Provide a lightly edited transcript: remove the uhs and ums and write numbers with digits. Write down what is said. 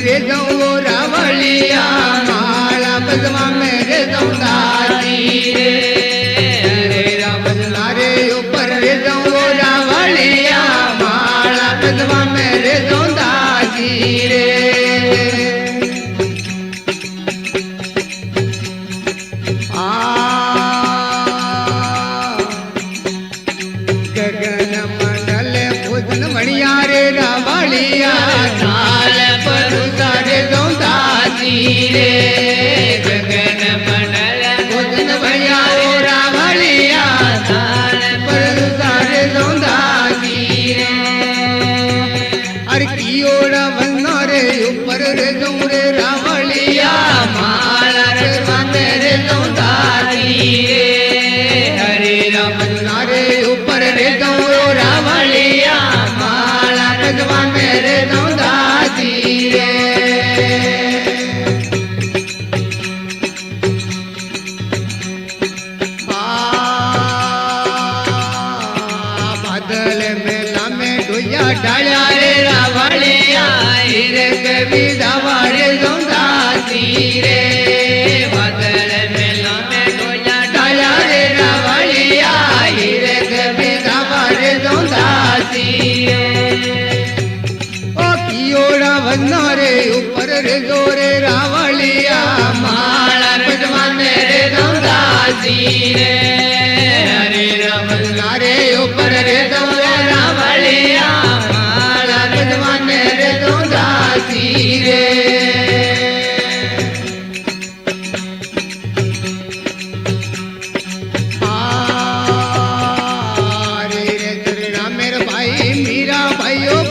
रे जाऊं रावलिया माला बजवा मेरे जाऊं दादी रे अरे रावला रे ऊपर रे जाऊं रावलिया माला बजवा मेरे जाऊं दादी रे गगन मंडल भुजन बढ़िया रे रावलिया रे गगन मंडल भुजन बढ़िया रे रावलिया थाल पर सारे सौंदाजी रे अरे कियोड़ा बन्ना रे ऊपर रे जाऊं रे रावलिया माला रे बांधे रे सौंदाजी रे हरे राम रे ऊपर रे जाऊं रावलिया माला रे बांधे रे सौंदाजी रे डाला रे रावलिया हीरे कभी दवारे सौंदाजी रे बदल मेला में डोया डाला रे रावलिया हीरे कभी दवारे सौंदाजी रे ओ कियोड़ा बन्ना रे ऊपर रे जोरे रावलिया माला बजवाने रे सौंदाजी रे हरे रावला रे ऊपर रे जोरे रावलिया रे मेरे भाई मीरा भाइयों